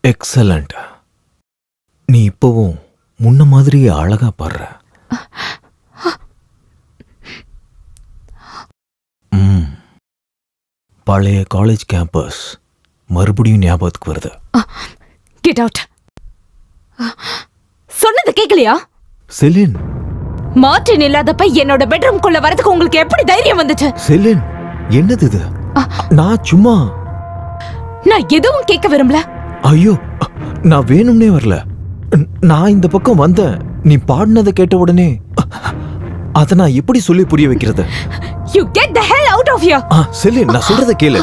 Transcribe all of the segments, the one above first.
Excellent. நீ இப்பவும் முன்ன மாதிரியே அழகா பாடுற. பழைய காலேஜ் கேம்பஸ் மறுபடியும் ஞாபகத்துக்கு வருது. Get out. சொன்னது கேக்கலையா? செலின், மார்டின் இல்லாதப்ப என்னோட பெட்ரூம்குள்ள வரதுக்கு உங்களுக்கு எப்படி தைரியம் வந்துச்சு? செலின், என்னது இது? நான் சும்மா. நான் எதுவும் கேட்க விரும்பல. ஐயோ, நான் வேணும்னே வரல. நான் இந்த பக்கம் வந்தேன். நீ பாடினதை கேட்ட உடனே அத நான் எப்படி சொல்லி புரிய வைக்கிறது? You get the hell out of here. செலின், நான் சொல்றத கேளு.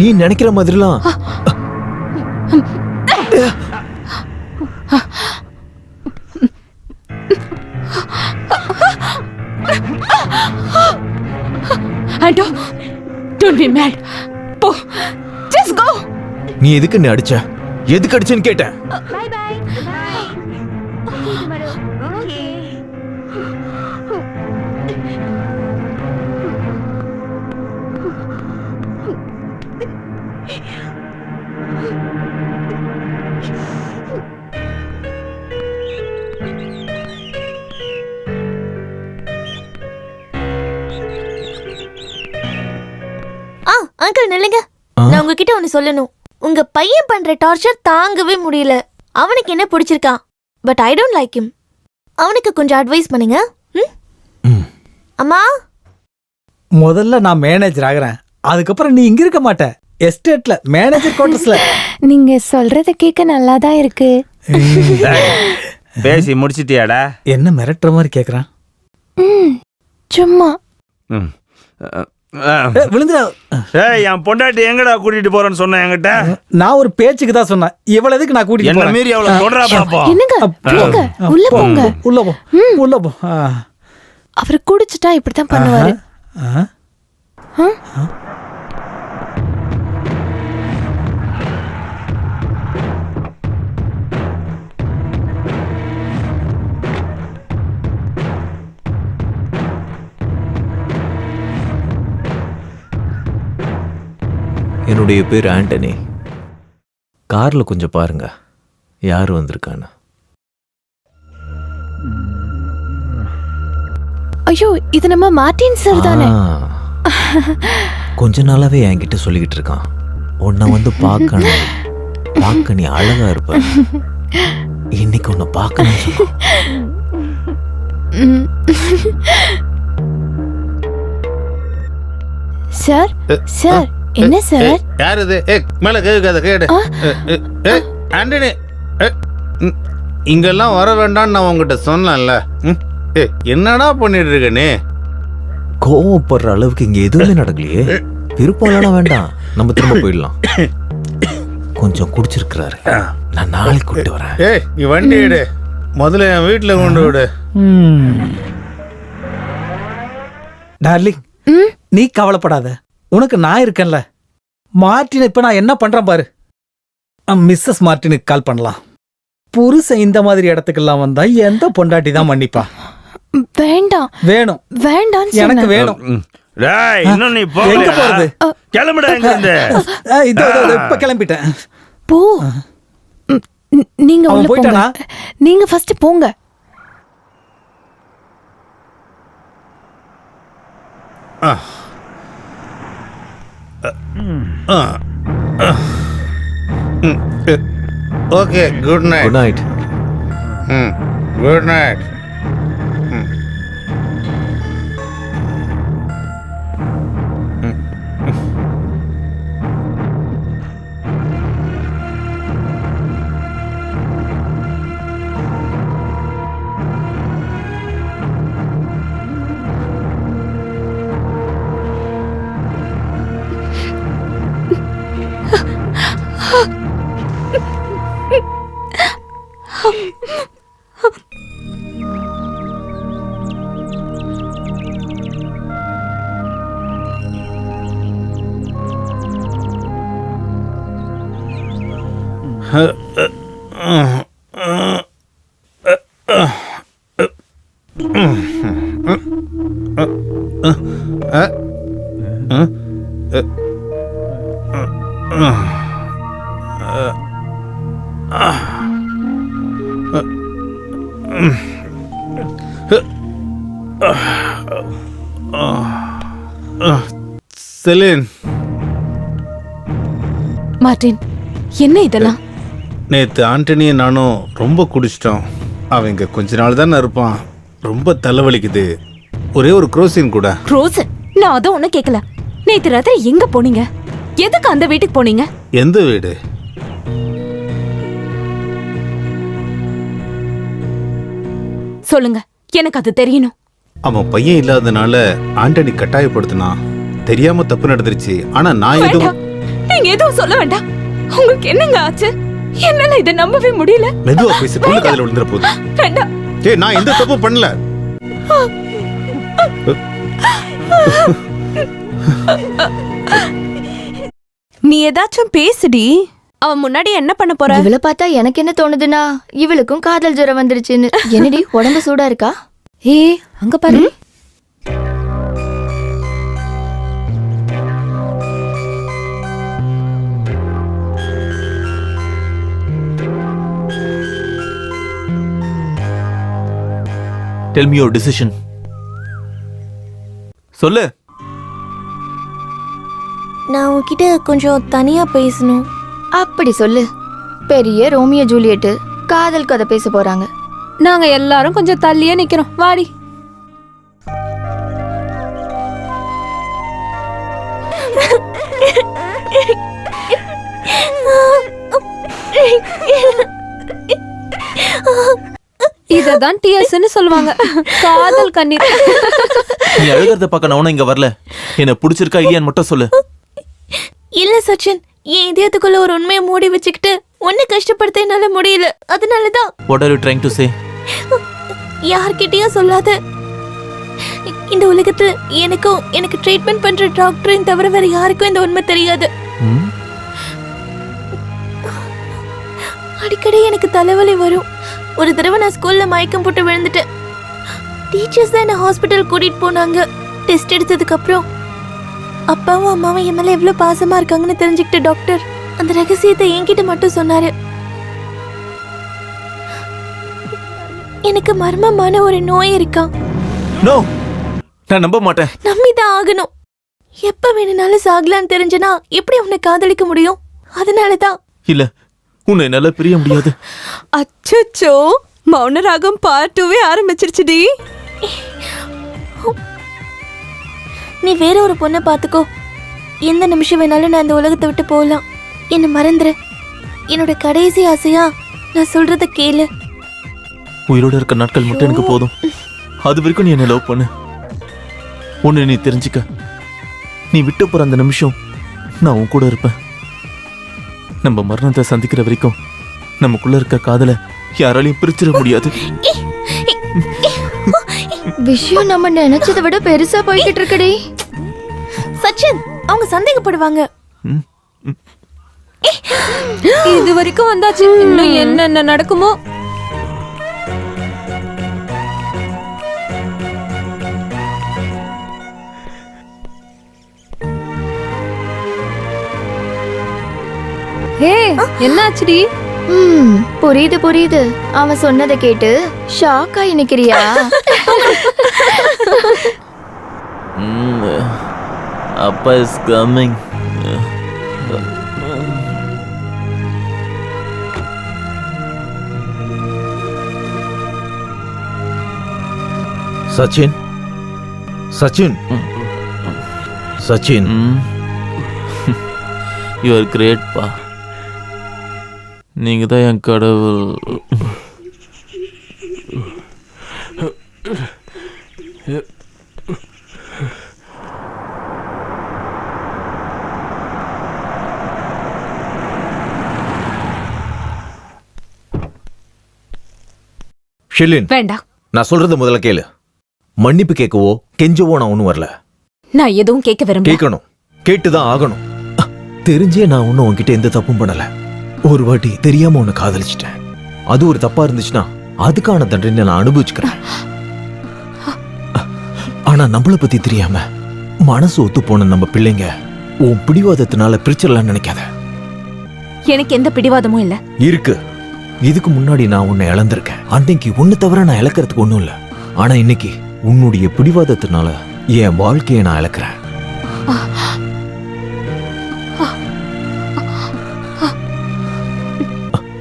நீ நினைக்கிற மாதிரிலாம் Anto, don't be mad. போ, just go. நீ எதுக்கு என்ன அடிச்ச? எதுக்கு அடிச்சேன்னு கேட்டேன். Bye bye. Bye. Okay, tomorrow. Okay. Uncle நில்லுங்க. நான் உங்ககிட்ட ஒன்னு சொல்லணும். உங்க பையன் பண்ற டார்ச்சர் தாங்கவே முடியல. அவனுக்கு என்ன பிடிச்சிருக்கான், but I don't like him. அவனுக்கு கொஞ்சம் அட்வைஸ் பண்ணுங்க. அம்மா, முதல்ல நான் மேனேஜர் ஆகிறேன், அதுக்கப்புறம் நீ இங்க இருக்க மாட்ட. எஸ்டேட்ல மேனேஜர் குவார்டர்ஸ்ல. நீங்க சொல்றத கேட்க நல்லா தான் இருக்கு. பேசி முடிச்சிட்டியாடா? என்ன மிரட்டுற மாதிரி கேக்குறான்? சும்மா விழுந்துடா. என் பொண்டாட்டி எங்கடா கூட்டிட்டு போறேன்னு சொன்ன என்கிட்ட? நான் ஒரு பேச்சுக்கு தான் சொன்னேன். இவ்வளவு எதுக்கு நான் கூட்டிட்டு என்ன போறேன்? மீறி அவளை சொல்றா பாப்போம். என்னங்க, போங்க, உள்ள போங்க. உள்ள போ, உள்ள போ. அவர் குடிச்சிட்டா இப்படித்தான் பண்ணுவாரு. என்னுடைய பேர் ஆண்டனி. கார்ல கொஞ்சம் பாருங்க யார் வந்திருக்கான்னு. ஐயோ, இது நம்ம மார்டின் சார் தானே? கொஞ்ச நாளாவே என்கிட்ட சொல்லிக்கிட்டு இருக்கான், உன்னை வந்து பார்க்கணும், பார்க்க நீ அழகா இருப்ப, இன்னைக்கு உன்னை பார்க்கணும். சார், சார், என்ன சார்? யார் இது? மேல கேட்காத கேடு. ஆண்டனி, இங்கெல்லாம் வர வேண்டாம்னு நான் உங்ககிட்ட சொன்னேன்ல. என்னடா பண்ணிட்டு இருக்க நீ? கோவப்படுற அளவுக்கு இங்க எதுவுமே நடக்கலையே. விருப்பம் வேண்டாம், நம்ம திரும்ப போயிடலாம். கொஞ்சம் குடிச்சிருக்கிறாரு, நான் நாளைக்கு கூப்பிட்டு வரேன். நீ வண்டி எடு, முதல்ல என் வீட்டுல கொண்டு விடு. டார்லிங், நீ கவலைப்படாத, உனக்கு நான் இருக்கேன்ல. மார்டின் இப்ப நான் என்ன பண்றேன் பாரு. மிஸ்ஸஸ் மார்டினுக்கு கால் பண்ணலாம். புருஷன் இந்த மாதிரி இடத்துக்கெல்லாம் வந்தா எந்த பொண்டாட்டி தான் மன்னிப்பா? வேண்டாம், வேணும், வேண்டாம், எனக்கு வேணும். இன்னும் நீ எங்க போறது? கிளம்புடா இங்க இருந்து. இதோ இப்ப கிளம்பிட்டேன். போ. நீங்க உள்ள போங்க. போயிட்டானா? நீங்க ஃபர்ஸ்ட் போங்க. Okay, good night. Good night. Good night. Celine, Martin, என்ன இதெல்லாம்? நேற்று ஆண்டனியும் நானும் ரொம்ப குடிச்சிட்டோம். அவன் இங்கே கொஞ்ச நாள் தானே இருப்பான். ரொம்ப தலைவலிக்குது. ஒரே ஒரு குரோசின் கூட. ரோசன், நான் அதை ஒன்னும் கேட்கல. நேத்து ராத்திரி எங்க போனீங்க? எதுக்கு அந்த வீட்டுக்கு போனீங்க? எந்த வீடு? சொல்லுங்க, எனக்கு அது தெரியணும். அவன் பையன் இல்லாதனால ஆண்டனி கட்டாயப்படுத்தினான். தெரியாம தப்பு நடந்துருச்சு. ஆனா நான் எதுவும் வேண்டாம், நீங்க எதுவும் சொல்ல வேண்டாம். உங்களுக்கு என்னங்க ஆச்சு? என்னால இதை நம்பவே முடியல. மெதுவா பேசி பொண்ணு காதுல விழுந்துற போகுது. வேண்டாம். ஏய், நான் எந்த தப்பும் பண்ணல. நீ ஏதாச்சும் பேசுடி. அவன் முன்னாடி என்ன பண்ண போற? இவளை பார்த்தா எனக்கு என்ன தோணுதுன்னா இவளுக்கும் காதல் ஜுரம் வந்துருச்சுன்னு. என்னடி உடம்பு சூடா இருக்கா? ஏ அங்க பாரு. Tell me your decision. சொல்லு. நான் உன்கிட்ட கொஞ்சம் தனியா பேசணும். அப்படி சொல்லு. பெரிய ரோமியோ ஜூலியட் காதல் கதை பேச போறாங்க. நாங்க எல்லாரும் கொஞ்சம் தள்ளியே நிக்கிறோம். வாடி. இததான் டிஎஸ்ன்னு சொல்லுவாங்க. காதல் கண்ணீர். நீ அழுகிறத பார்க்க நான் இங்க வரல. என்ன பிடிச்சிருக்கா இல்லையான்னு மட்டும் சொல்லு. இல்ல சச்சின், என் இதயத்துக்குள்ள ஒரு உண்மையை மூடி வச்சுக்கிட்டு ஒன்னு கஷ்டப்படுத்த என்னால முடியல. அதனாலதான். What are you trying to say? யார்கிட்டயும் சொல்லாத. இந்த உலகத்துல எனக்கு ட்ரீட்மெண்ட் பண்ற டாக்டரையும் தவிர வேற யாருக்கும் இந்த உண்மை தெரியாது. அடிக்கடி எனக்கு தலைவலி வரும். ஒரு தடவை நான் ஸ்கூல்ல மயக்கம் போட்டு விழுந்துட்டேன். டீச்சர்ஸ் தான் என்ன ஹாஸ்பிட்டல் கூட்டிட்டு போனாங்க. டெஸ்ட் எடுத்ததுக்கு அப்புறம் அப்பாவும் அம்மாவும் என் மேல எவ்வளவு பாசமா இருக்காங்கன்னு தெரிஞ்சுக்கிட்ட டாக்டர் அந்த ரகசியத்தை என்கிட்ட மட்டும் சொன்னாரு. எனக்கு மர்மமான ஒரு நோய் இருக்கா. No. நான் நம்ப மாட்டேன். நம்பிதான் ஆகணும். எப்ப வேணும்னாலும் சாகலான்னு தெரிஞ்சனா எப்படி உன்னை காதலிக்க முடியும்? அதனாலதான். இல்ல, உன்னை என்னால பிரிய முடியாது. அச்சச்சோ, மௌனராகம் பார்ட் 2 ஆரம்பிச்சிருச்சுடி. நீ வேற ஒரு பொண்ணை பாத்துக்கோ. எந்த நிமிஷம் வேணாலும் நான் இந்த உலகத்தை விட்டு போகலாம். என்ன மறந்துரு. என்னோட கடைசி ஆசையா நான் சொல்றத கேளு. உயிரோட இருக்க நாட்கள் மட்டும் எனக்கு போதும். அது வரைக்கும் நீ என்ன லவ் பண்ணு. ஒன்னு நீ தெரிஞ்சுக்க, நீ விட்டு போற அந்த நிமிஷம் நான் உன் கூட இருப்பேன். நம்ம மரணத்தை சந்திக்கிற வரைக்கும் நமக்குள்ள இருக்க காதலை யாராலையும் பிரிச்சிட முடியாது. விஷயம் நம்ம நினைச்சதை விட பெருசா போய்கிட்டு இருக்கடி. சச்சின், அவங்க சந்தேகப்படுவாங்க. இது வரைக்கும் வந்தாச்சு. இன்னும் என்னென்ன நடக்குமோ? ஹே, என்னாச்சுடி? புரியுது புரியுது. அவன் சொன்னதை கேட்டு ஷாக் ஆகி நிக்கிறியா? அப்பா is coming. Sachin, Sachin, Sachin, you are great பா. நீங்க தான் என் கடவுள். ஷிலின், வேண்டாம். நான் சொல்றது முதல்ல கேளு. மன்னிப்பு கேட்கவோ கெஞ்சவோ நான் ஒன்னும் வரல. நான் எதுவும் கேட்க விரும்பல. கேட்கணும், கேட்டுதான் ஆகணும். தெரிஞ்சே நான் ஒன்னும் உன்கிட்ட எந்த தப்பும் பண்ணல. ஒரு வாட்டி தெரியாம உன்னை காதலிச்சிட்டேன். அது ஒரு தப்பா இருந்துச்சுன்னா அதுக்கான தண்டனை நான் அனுபவிச்சுக்கிறேன். ஆனா நம்மளை பத்தி தெரியாம மனசு ஒத்து போன நம்ம பிள்ளைங்க உன் பிடிவாதத்தினால பிரிச்சிடலாம்னு நினைக்காத. எனக்கு எந்த பிடிவாதமும் இல்ல. இருக்கு. இதுக்கு முன்னாடி நான் உன்னை இழந்திருக்கேன். அன்னைக்கு உன்னை தவிர நான் இழக்கிறதுக்கு ஒண்ணும் இல்ல. ஆனா இன்னைக்கு உன்னுடைய பிடிவாதத்தினால என் வாழ்க்கையை நான் இழக்கிறேன்.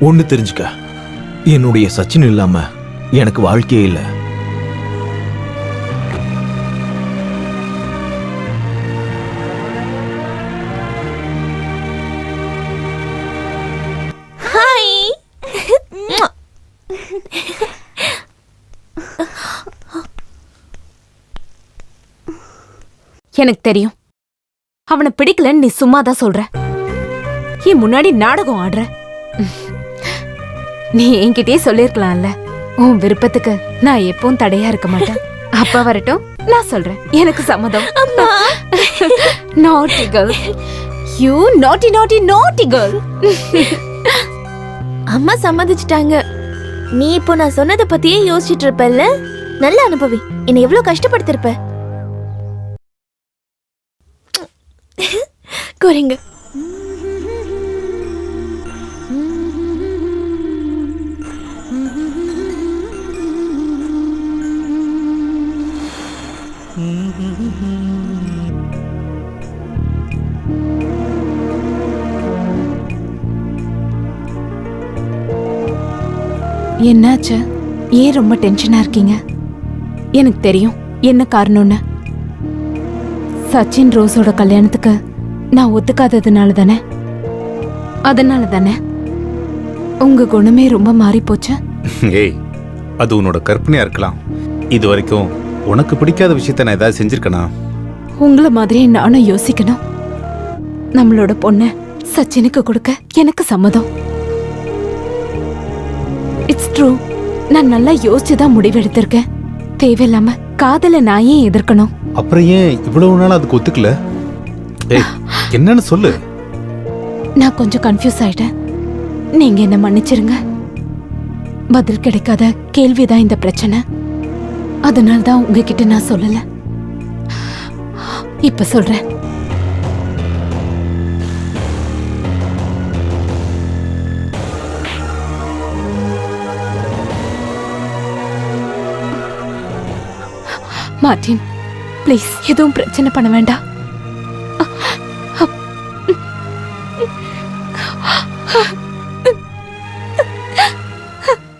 ஒண்ணு தெரிஞ்சுக்க, என்னுடைய சச்சின் இல்லாம எனக்கு வாழ்க்கையே இல்லை. ஹாய். எனக்கு தெரியும் அவனை பிடிக்கலன்னு நீ சும்மா தான் சொல்ற. என் முன்னாடி நாடகம் ஆடுற. நீ என்கிட்டயே சொல்லிருக்கலாம்ல, உன் விருப்பத்துக்கு நான் எப்பவும் தடையா இருக்க மாட்டேன். அப்ப வரட்டும், நான் சொல்றேன், எனக்கு சம்மதம். நாட்டி கேர்ள், யூ நாட்டி நாட்டி நாட்டி கேர்ள். அம்மா சம்மதிச்சிட்டாங்க. நீ இப்போ நான் சொன்னதை பத்தியே யோசிச்சுட்டு இருப்பல்ல. நல்ல அனுபவி. என்னை எவ்வளவு கஷ்டப்படுத்திருப்ப. குறைங்க. என்னாச்சு? ஏன் ரொம்ப டென்ஷனா இருக்கீங்க? எனக்கு தெரியும் என்ன காரணம்னு. சச்சின் ரோஸோட கல்யாணத்துக்கு நான் ஒத்துக்காததுனால தானே? அதனால தானே உங்க குணமே ரொம்ப மாறி போச்சு. ஏய், அது உன்னோட கற்பனையா இருக்கலாம். இது வரைக்கும் உனக்கு பிடிக்காத விஷயத்த நான் ஏதாவது செஞ்சிருக்கனா? உங்களை மாதிரியே நானும் யோசிக்கணும். நம்மளோட பொண்ண சச்சினுக்கு கொடுக்க எனக்கு சம்மதம். It's true. நான் நல்லா யோசிச்சுதான் முடிவெடுத்திருக்கேன். தேவையில்லாம காதல நான் ஏன் எதிர்க்கணும்? அப்புறம் ஏன் இவ்வளவு நாள் அதுக்கு ஒத்துக்கல? ஏய், என்னன்னு சொல்லு. நான் கொஞ்சம் கன்ஃபியூஸ் ஆயிட்டேன். நீங்க என்ன மன்னிச்சிருங்க. பதில் கிடைக்காத கேள்விதான் இந்த பிரச்சனை. அதனால்தான் உங்ககிட்ட நான் சொல்லல. இப்ப சொல்றேன். மார்ட்டின், ப்ளீஸ் எதுவும் பிரச்சனை பண்ண வேண்டாம்.